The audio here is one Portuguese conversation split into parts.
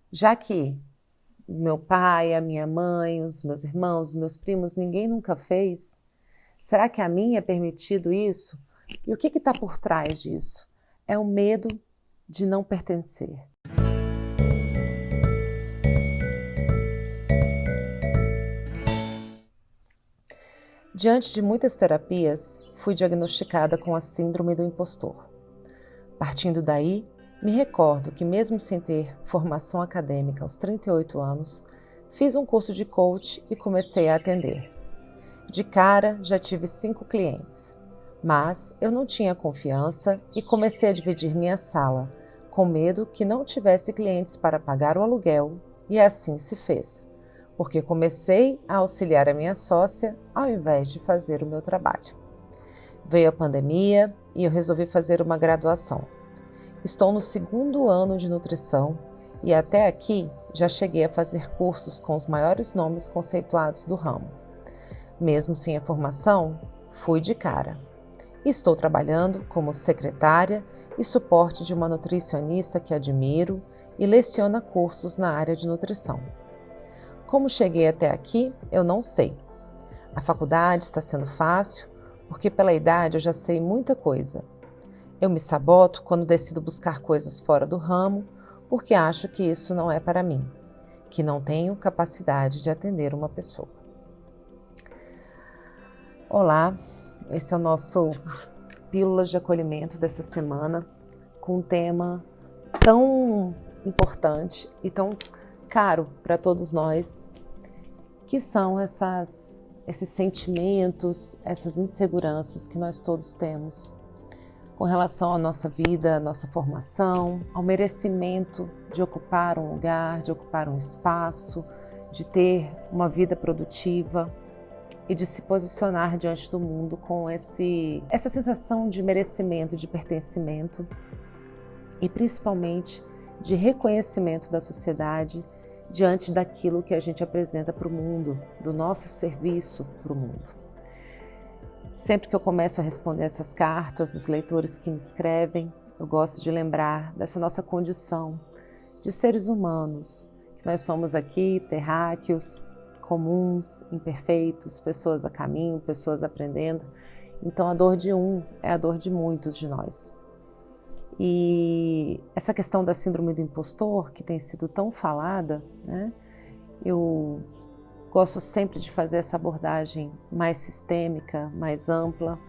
Já que meu pai, a minha mãe, os meus irmãos, os meus primos, ninguém nunca fez, será que a mim é permitido isso? E o que está por trás disso? É o medo de não pertencer. Diante de muitas terapias, fui diagnosticada com a síndrome do impostor. Partindo daí, me recordo que mesmo sem ter formação acadêmica aos 38 anos, fiz um curso de coach e comecei a atender. De cara, já tive 5 clientes, mas eu não tinha confiança e comecei a dividir minha sala, com medo que não tivesse clientes para pagar o aluguel, e assim se fez, porque comecei a auxiliar a minha sócia ao invés de fazer o meu trabalho. Veio a pandemia e eu resolvi fazer uma graduação. Estou no 2º ano de nutrição e até aqui já cheguei a fazer cursos com os maiores nomes conceituados do ramo. Mesmo sem a formação, fui de cara. Estou trabalhando como secretária e suporte de uma nutricionista que admiro e leciona cursos na área de nutrição. Como cheguei até aqui, eu não sei. A faculdade está sendo fácil, porque pela idade eu já sei muita coisa. Eu me saboto quando decido buscar coisas fora do ramo, porque acho que isso não é para mim, que não tenho capacidade de atender uma pessoa. Olá, esse é o nosso Pílulas de Acolhimento dessa semana, com um tema tão importante e tão caro para todos nós, que são esses sentimentos, essas inseguranças que nós todos temos com relação à nossa vida, à nossa formação, ao merecimento de ocupar um lugar, de ocupar um espaço, de ter uma vida produtiva e de se posicionar diante do mundo com essa sensação de merecimento, de pertencimento e principalmente de reconhecimento da sociedade diante daquilo que a gente apresenta para o mundo, do nosso serviço para o mundo. Sempre que eu começo a responder essas cartas dos leitores que me escrevem, eu gosto de lembrar dessa nossa condição de seres humanos, que nós somos aqui terráqueos, comuns, imperfeitos, pessoas a caminho, pessoas aprendendo. Então a dor de um é a dor de muitos de nós. E essa questão da síndrome do impostor, que tem sido tão falada, né? Eu gosto sempre de fazer essa abordagem mais sistêmica, mais ampla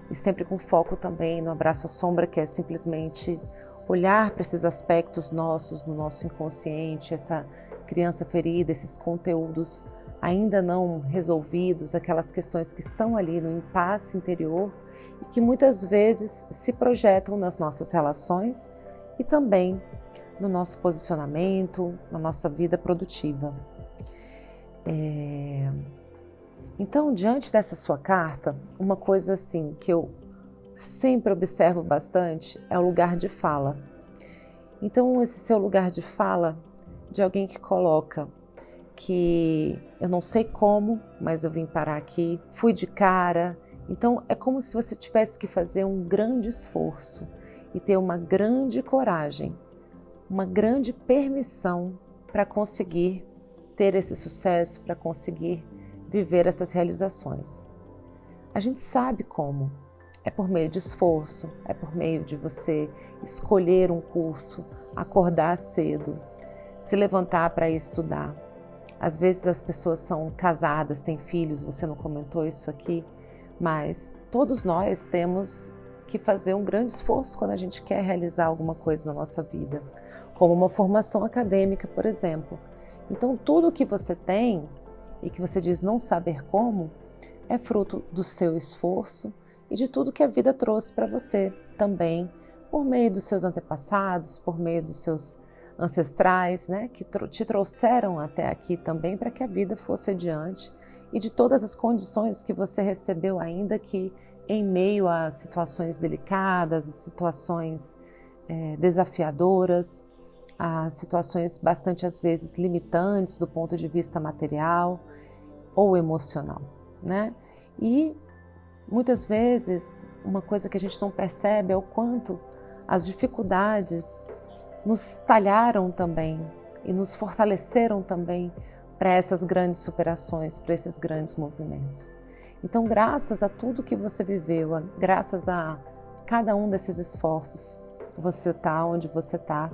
e sempre com foco também no abraço à sombra, que é simplesmente olhar para esses aspectos nossos, do nosso inconsciente, essa criança ferida, esses conteúdos ainda não resolvidos, aquelas questões que estão ali no impasse interior e que muitas vezes se projetam nas nossas relações e também no nosso posicionamento, na nossa vida produtiva. Então, diante dessa sua carta, uma coisa assim que eu sempre observo bastante é o lugar de fala. Então, esse seu lugar de fala de alguém que coloca que eu não sei como, mas eu vim parar aqui, fui de cara. Então, é como se você tivesse que fazer um grande esforço e ter uma grande coragem, uma grande permissão para conseguir ter esse sucesso, para conseguir viver essas realizações. A gente sabe como. É por meio de esforço, é por meio de você escolher um curso, acordar cedo, se levantar para ir estudar. Às vezes as pessoas são casadas, têm filhos, você não comentou isso aqui, mas todos nós temos que fazer um grande esforço quando a gente quer realizar alguma coisa na nossa vida, como uma formação acadêmica, por exemplo. Então, tudo que você tem e que você diz não saber como é fruto do seu esforço e de tudo que a vida trouxe para você também, por meio dos seus antepassados, por meio dos seus ancestrais, né, que te trouxeram até aqui também para que a vida fosse adiante e de todas as condições que você recebeu ainda que em meio a situações delicadas, a situações desafiadoras, a situações bastante às vezes limitantes do ponto de vista material ou emocional, né? E muitas vezes uma coisa que a gente não percebe é o quanto as dificuldades nos talharam também, e nos fortaleceram também para essas grandes superações, para esses grandes movimentos. Então, graças a tudo que você viveu, graças a cada um desses esforços, você está onde você está,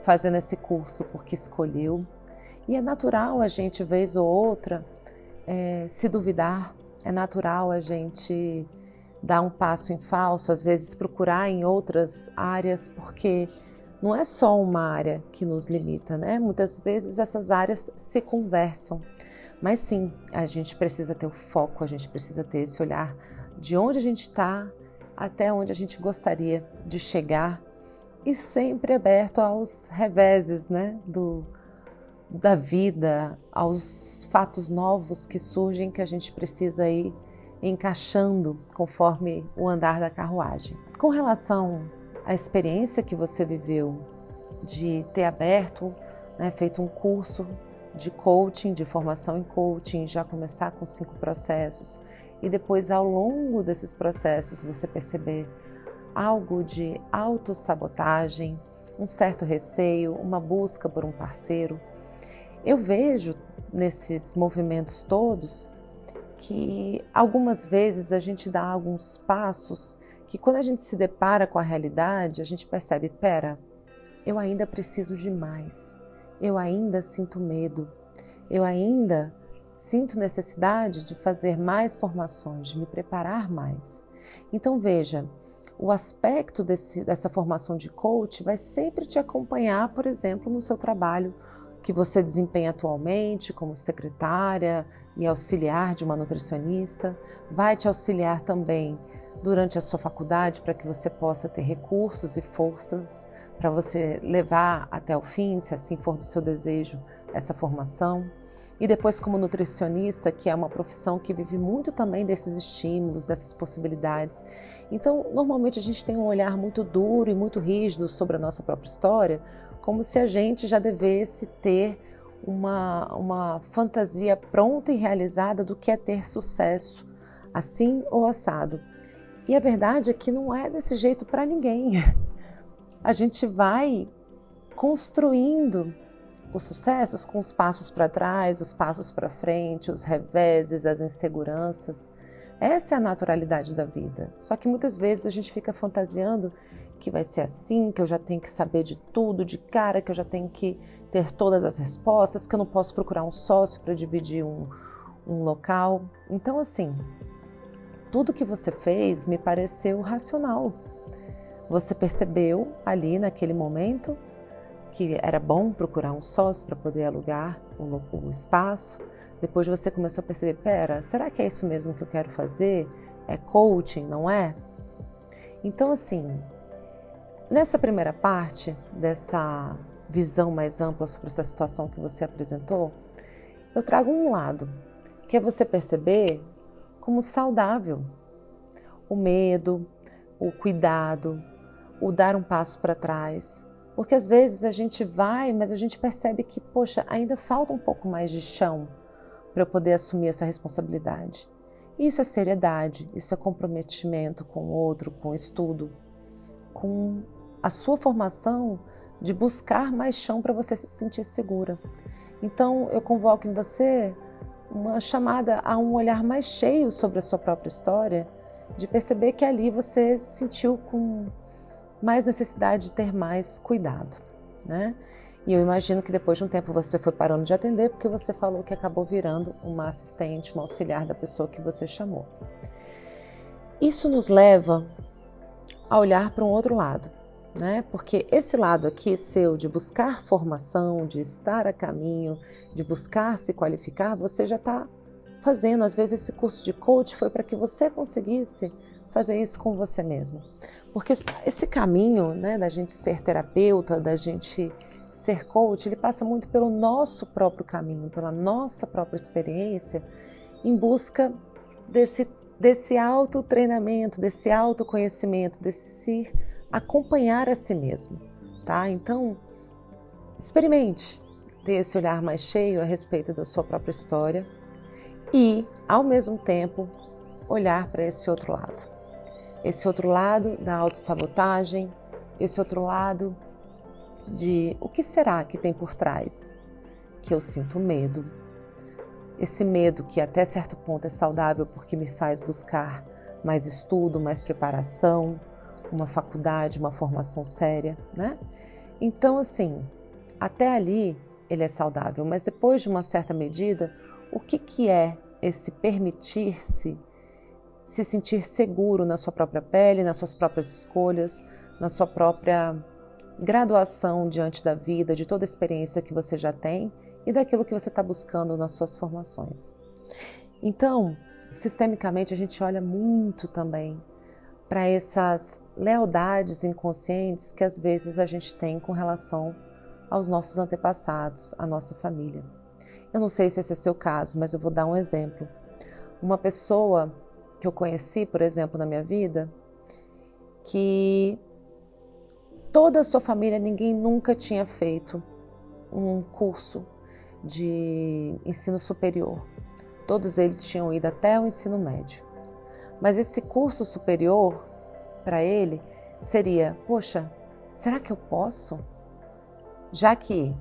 fazendo esse curso porque escolheu. E é natural a gente, vez ou outra, se duvidar, é natural a gente dar um passo em falso, às vezes procurar em outras áreas, porque não é só uma área que nos limita, né? Muitas vezes essas áreas se conversam. Mas sim, a gente precisa ter o foco, a gente precisa ter esse olhar de onde a gente está até onde a gente gostaria de chegar e sempre aberto aos reveses, né, da vida, aos fatos novos que surgem que a gente precisa ir encaixando conforme o andar da carruagem. Com relação à experiência que você viveu de ter aberto, né, feito um curso de coaching, de formação em coaching, já começar com 5 processos e depois ao longo desses processos você perceber algo de autossabotagem, um certo receio, uma busca por um parceiro. Eu vejo nesses movimentos todos que algumas vezes a gente dá alguns passos que quando a gente se depara com a realidade, a gente percebe, pera, eu ainda preciso de mais, eu ainda sinto medo, eu ainda sinto necessidade de fazer mais formações, de me preparar mais. Então veja, o aspecto dessa formação de coach vai sempre te acompanhar, por exemplo, no seu trabalho que você desempenha atualmente como secretária e auxiliar de uma nutricionista, vai te auxiliar também durante a sua faculdade para que você possa ter recursos e forças para você levar até o fim, se assim for do seu desejo, essa formação. E depois como nutricionista, que é uma profissão que vive muito também desses estímulos, dessas possibilidades. Então, normalmente a gente tem um olhar muito duro e muito rígido sobre a nossa própria história, como se a gente já devesse ter uma fantasia pronta e realizada do que é ter sucesso, assim ou assado. E a verdade é que não é desse jeito para ninguém. A gente vai construindo os sucessos com os passos para trás, os passos para frente, os reveses, as inseguranças. Essa é a naturalidade da vida. Só que muitas vezes a gente fica fantasiando que vai ser assim, que eu já tenho que saber de tudo de cara, que eu já tenho que ter todas as respostas, que eu não posso procurar um sócio para dividir um local. Então, assim, tudo que você fez me pareceu racional. Você percebeu ali naquele momento que era bom procurar um sócio para poder alugar o espaço. Depois você começou a perceber, pera, será que é isso mesmo que eu quero fazer? É coaching, não é? Então, assim, nessa primeira parte dessa visão mais ampla sobre essa situação que você apresentou, eu trago um lado, que é você perceber como saudável o medo, o cuidado, o dar um passo para trás. Porque às vezes a gente vai, mas a gente percebe que, poxa, ainda falta um pouco mais de chão para eu poder assumir essa responsabilidade. Isso é seriedade, isso é comprometimento com o outro, com o estudo, com a sua formação de buscar mais chão para você se sentir segura. Então eu convoco em você uma chamada a um olhar mais cheio sobre a sua própria história, de perceber que ali você se sentiu com mais necessidade de ter mais cuidado, né? E eu imagino que depois de um tempo você foi parando de atender porque você falou que acabou virando uma assistente, uma auxiliar da pessoa que você chamou. Isso nos leva a olhar para um outro lado, né? Porque esse lado aqui seu de buscar formação, de estar a caminho, de buscar se qualificar, você já está fazendo. Às vezes esse curso de coach foi para que você conseguisse fazer isso com você mesmo. Porque esse caminho, né, da gente ser terapeuta, da gente ser coach, ele passa muito pelo nosso próprio caminho, pela nossa própria experiência, em busca desse autotreinamento, desse autoconhecimento, desse acompanhar a si mesmo, tá? Então, experimente ter esse olhar mais cheio a respeito da sua própria história e, ao mesmo tempo, olhar para esse outro lado. Esse outro lado da autossabotagem, esse outro lado de o que será que tem por trás, que eu sinto medo. Esse medo que até certo ponto é saudável porque me faz buscar mais estudo, mais preparação, uma faculdade, uma formação séria, né? Então, assim, até ali ele é saudável, mas depois de uma certa medida, o que é esse permitir-se se sentir seguro na sua própria pele, nas suas próprias escolhas, na sua própria graduação diante da vida, de toda a experiência que você já tem e daquilo que você está buscando nas suas formações. Então, sistemicamente, a gente olha muito também para essas lealdades inconscientes que às vezes a gente tem com relação aos nossos antepassados, à nossa família. Eu não sei se esse é seu caso, mas eu vou dar um exemplo. Uma pessoa que eu conheci, por exemplo, na minha vida, que toda a sua família, ninguém nunca tinha feito um curso de ensino superior. Todos eles tinham ido até o ensino médio. Mas esse curso superior, para ele, seria, poxa, será que eu posso? Já que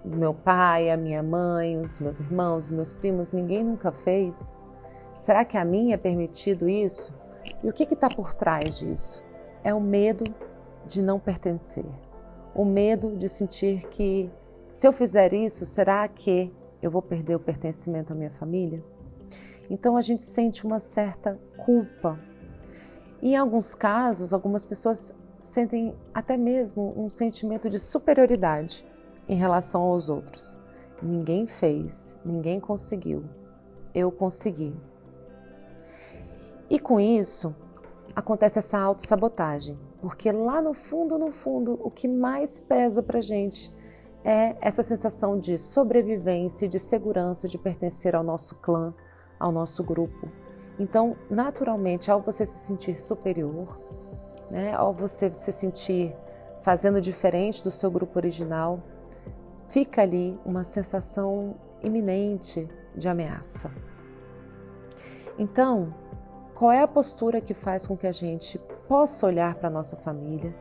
meu pai, a minha mãe, os meus irmãos, os meus primos, ninguém nunca fez, será que a mim é permitido isso? E o que está por trás disso? É o medo de não pertencer. O medo de sentir que, se eu fizer isso, será que eu vou perder o pertencimento à minha família? Então a gente sente uma certa culpa. E em alguns casos, algumas pessoas sentem até mesmo um sentimento de superioridade em relação aos outros. Ninguém fez, ninguém conseguiu, eu consegui. E com isso, acontece essa autossabotagem, porque lá no fundo, o que mais pesa pra gente é essa sensação de sobrevivência, de segurança, de pertencer ao nosso clã, ao nosso grupo. Então, naturalmente, ao você se sentir superior, né, ao você se sentir fazendo diferente do seu grupo original, fica ali uma sensação iminente de ameaça. Então, qual é a postura que faz com que a gente possa olhar para a nossa família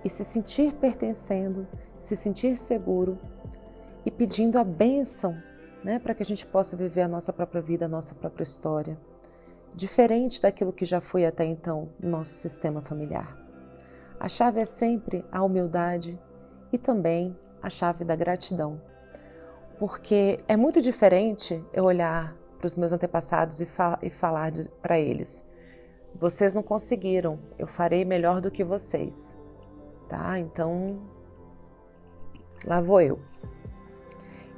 e se sentir pertencendo, se sentir seguro e pedindo a bênção, né, para que a gente possa viver a nossa própria vida, a nossa própria história, diferente daquilo que já foi até então no nosso sistema familiar. A chave é sempre a humildade e também a chave da gratidão, porque é muito diferente eu olhar para os meus antepassados e falar para eles: vocês não conseguiram, eu farei melhor do que vocês, tá? Então, lá vou eu.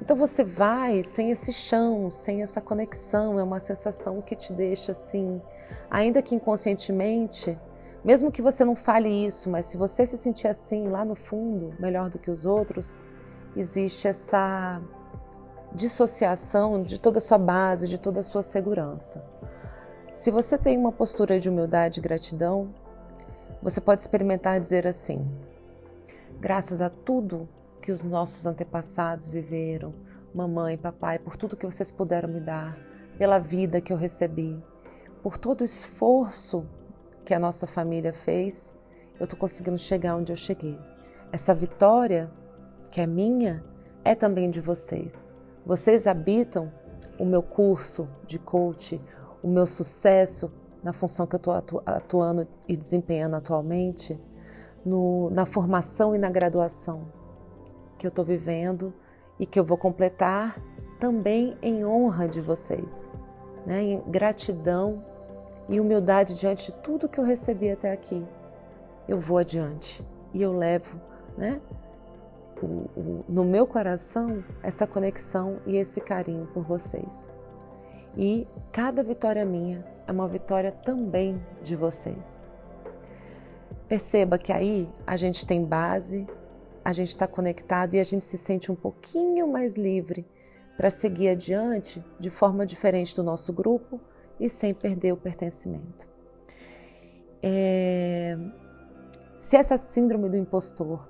Então você vai sem esse chão, sem essa conexão, é uma sensação que te deixa assim, ainda que inconscientemente, mesmo que você não fale isso, mas se você se sentir assim lá no fundo, melhor do que os outros, existe essa dissociação de toda a sua base, de toda a sua segurança. Se você tem uma postura de humildade e gratidão, você pode experimentar dizer assim: graças a tudo que os nossos antepassados viveram, mamãe, papai, por tudo que vocês puderam me dar, pela vida que eu recebi, por todo o esforço que a nossa família fez, eu estou conseguindo chegar onde eu cheguei. Essa vitória, que é minha, é também de vocês. Vocês habitam o meu curso de coach, o meu sucesso na função que eu estou atuando e desempenhando atualmente, na formação e na graduação que eu estou vivendo e que eu vou completar também em honra de vocês, né? Em gratidão e humildade diante de tudo que eu recebi até aqui. Eu vou adiante e eu levo, né, no meu coração essa conexão e esse carinho por vocês. E cada vitória minha é uma vitória também de vocês. Perceba que aí a gente tem base, a gente está conectado e a gente se sente um pouquinho mais livre para seguir adiante de forma diferente do nosso grupo e sem perder o pertencimento. Se essa síndrome do impostor,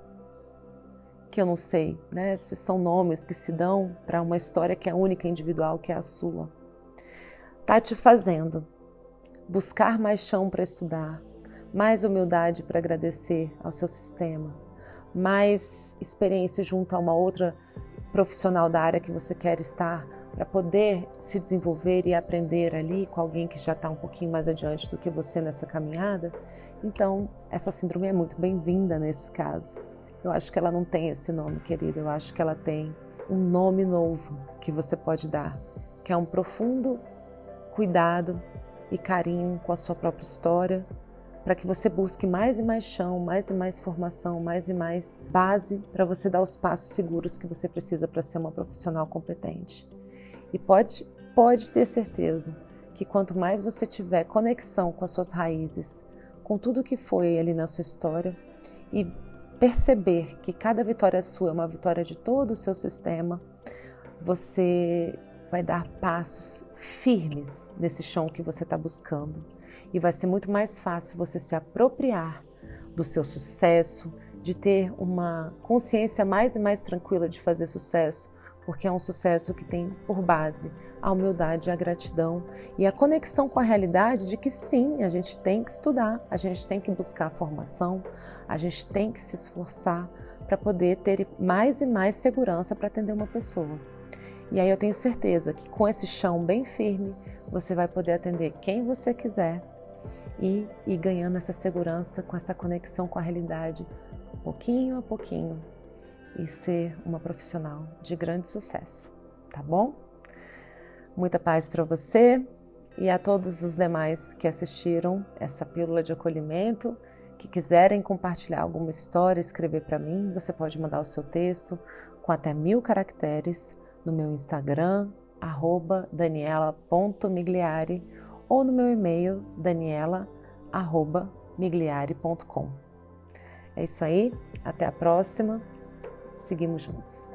que eu não sei, né, se são nomes que se dão para uma história que é única, individual, que é a sua, está te fazendo buscar mais chão para estudar, mais humildade para agradecer ao seu sistema, mais experiência junto a uma outra profissional da área que você quer estar, para poder se desenvolver e aprender ali com alguém que já está um pouquinho mais adiante do que você nessa caminhada, então essa síndrome é muito bem-vinda nesse caso. Eu acho que ela não tem esse nome, querida, eu acho que ela tem um nome novo que você pode dar, que é um profundo cuidado e carinho com a sua própria história, para que você busque mais e mais chão, mais e mais formação, mais e mais base para você dar os passos seguros que você precisa para ser uma profissional competente. E pode ter certeza que quanto mais você tiver conexão com as suas raízes, com tudo que foi ali na sua história, e perceber que cada vitória sua é uma vitória de todo o seu sistema, você vai dar passos firmes nesse chão que você está buscando. E vai ser muito mais fácil você se apropriar do seu sucesso, de ter uma consciência mais e mais tranquila de fazer sucesso, porque é um sucesso que tem por base a humildade, a gratidão e a conexão com a realidade de que sim, a gente tem que estudar, a gente tem que buscar formação, a gente tem que se esforçar para poder ter mais e mais segurança para atender uma pessoa. E aí eu tenho certeza que com esse chão bem firme, você vai poder atender quem você quiser e ir ganhando essa segurança com essa conexão com a realidade, pouquinho a pouquinho, e ser uma profissional de grande sucesso, tá bom? Muita paz para você e a todos os demais que assistiram essa pílula de acolhimento, que quiserem compartilhar alguma história, escrever para mim, você pode mandar o seu texto com até 1000 caracteres no meu Instagram, @daniela.migliari, ou no meu e-mail, daniela@migliari.com. É isso aí, até a próxima, seguimos juntos.